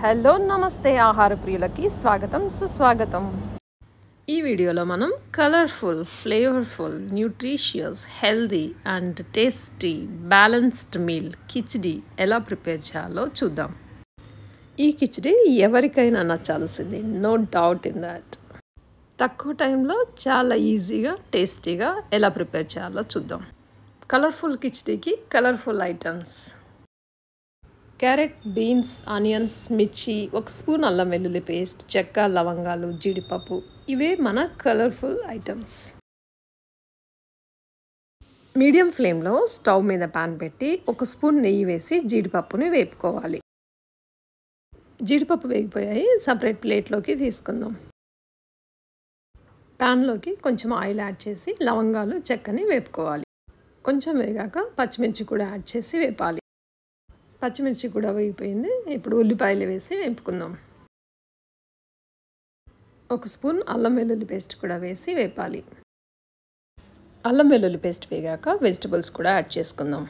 Hello నమస్తే ఆహార ప్రియులకి స్వాగతం సుస్వాగతం. ఈ వీడియోలో మనం colourful, flavourful, nutritious, healthy and tasty balanced meal khichdi ఎలా ప్రిపేర్ చేయాలో చూద్దాం. ఈ కిచిడి ఎవరికైనా నచ్చాల్సింది, నో డౌట్ ఇన్ దాట్. తక్కువ టైంలో చాలా ఈజీగా టేస్టీగా ఎలా ప్రిపేర్ చేయాలో చూద్దాం. కలర్ఫుల్ కిచిడికి colourful items: carrot, beans, onions, మిర్చి, 1 స్పూన్ అల్లం వెల్లుల్లి పేస్ట్, చెక్క, లవంగాలు, జీడిపప్పు. ఇవే మన కలర్ఫుల్ ఐటమ్స్. మీడియం ఫ్లేమ్లో స్టవ్ మీద పాన్ పెట్టి 1 స్పూన్ నెయ్యి వేసి జీడిపప్పుని వేపుకోవాలి. జీడిపప్పు వేగిపోయాయి, సపరేట్ ప్లేట్లోకి తీసుకుందాం. పాన్లోకి కొంచెం ఆయిల్ యాడ్ చేసి లవంగాలు, చెక్కని వేపుకోవాలి. కొంచెం వేగాక పచ్చిమిర్చి కూడా యాడ్ చేసి వేపాలి. పచ్చిమిర్చి కూడా వేగిపోయింది. ఇప్పుడు ఉల్లిపాయలు వేసి వేపుకుందాం. 1 స్పూన్ అల్లం వెల్లుల్లి పేస్ట్ కూడా వేసి వేపాలి. అల్లం వెల్లుల్లి పేస్ట్ వేగాక వెజిటబుల్స్ కూడా యాడ్ చేసుకుందాం.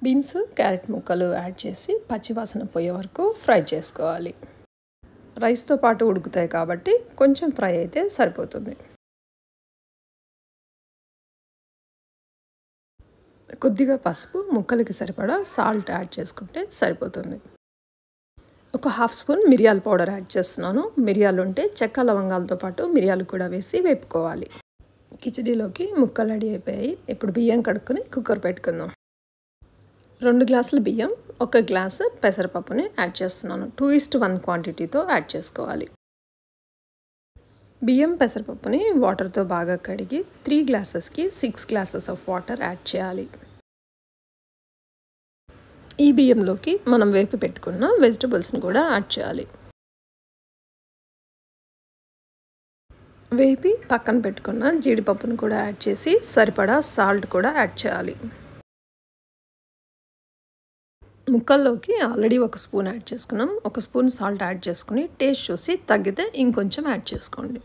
బీన్స్, క్యారెట్ ముక్కలు యాడ్ చేసి పచ్చివాసన పోయే వరకు ఫ్రై చేసుకోవాలి. రైస్తో పాటు ఉడుకుతాయి కాబట్టి కొంచెం ఫ్రై అయితే సరిపోతుంది. కొద్దిగా పసుపు, ముక్కలకి సరిపడా సాల్ట్ యాడ్ చేసుకుంటే సరిపోతుంది. 1/2 స్పూన్ మిరియాల పౌడర్ యాడ్ చేస్తున్నాను. మిరియాలు ఉంటే చెక్క, లవంగాలతో పాటు మిరియాలు కూడా వేసి వేపుకోవాలి. కిచిడీలోకి ముక్కలు రెడీ అయిపోయాయి. ఇప్పుడు బియ్యం కడుక్కొని కుక్కర్ పెట్టుకుందాం. 2 గ్లాసుల బియ్యం, 1 గ్లాసు పెసరపప్పుని యాడ్ చేస్తున్నాను. 2:1 క్వాంటిటీతో యాడ్ చేసుకోవాలి. బియ్యం, పెసరపప్పుని వాటర్తో బాగా కడిగి 3 గ్లాసెస్కి 6 గ్లాసెస్ ఆఫ్ వాటర్ యాడ్ చేయాలి. ఈ బియ్యంలోకి మనం వేపి పెట్టుకున్న వెజిటబుల్స్ని కూడా యాడ్ చేయాలి. వేపి పక్కన పెట్టుకున్న జీడిపప్పును కూడా యాడ్ చేసి సరిపడా సాల్ట్ కూడా యాడ్ చేయాలి. ముక్కల్లోకి ఆల్రెడీ 1 స్పూన్ యాడ్ చేసుకున్నాం. 1 స్పూన్ సాల్ట్ యాడ్ చేసుకుని టేస్ట్ చూసి తగ్గితే ఇంకొంచెం యాడ్ చేసుకోండి.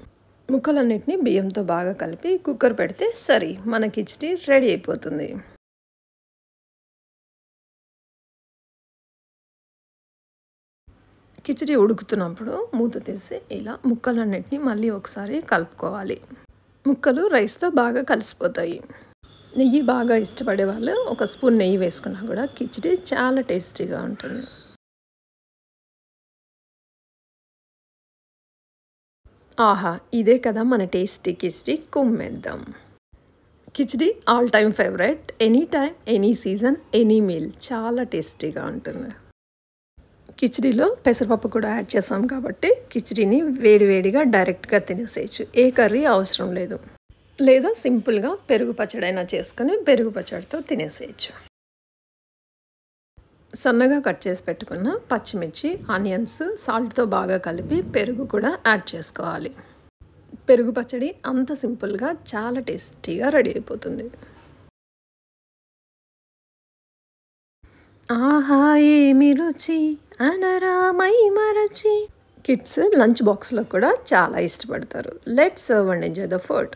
ముక్కలన్నిటిని బియ్యంతో బాగా కలిపి కుక్కర్ పెడితే సరి, మన కిచిడి రెడీ అయిపోతుంది. కిచిడి ఉడుకుతున్నప్పుడు మూత తీసి ఇలా ముక్కలన్నిటిని మళ్ళీ ఒకసారి కలుపుకోవాలి. ముక్కలు రైస్తో బాగా కలిసిపోతాయి. నెయ్యి బాగా ఇష్టపడే వాళ్ళు 1 స్పూన్ నెయ్యి వేసుకున్నా కూడా కిచిడి చాలా టేస్టీగా ఉంటుంది. ఆహా, ఇదే కదా మన టేస్టీ కిచిడి. కుమ్మేద్దాం. Khichdi all time favourite. Any time, any season, any meal చాలా టేస్టీగా ఉంటుంది. కిచిడిలో పెసరపప్పు కూడా యాడ్ చేసాం కాబట్టి కిచిడిని వేడివేడిగా డైరెక్ట్గా తినేసేయచ్చు. ఏ కర్రీ అవసరం లేదు. లేదా సింపుల్గా పెరుగు పచ్చడైనా చేసుకొని పెరుగు పచ్చడితో తినేసేయచ్చు. సన్నగా కట్ చేసి పెట్టుకున్న పచ్చిమిర్చి, ఆనియన్స్ సాల్ట్తో బాగా కలిపి పెరుగు కూడా యాడ్ చేసుకోవాలి. పెరుగు పచ్చడి అంత సింపుల్గా చాలా టేస్టీగా రెడీ అయిపోతుంది. ఆహా ఏమి రుచి అనరామై మరచి. కిడ్స్ లంచ్ బాక్స్లో కూడా చాలా ఇష్టపడతారు. Let's serve and enjoy the food.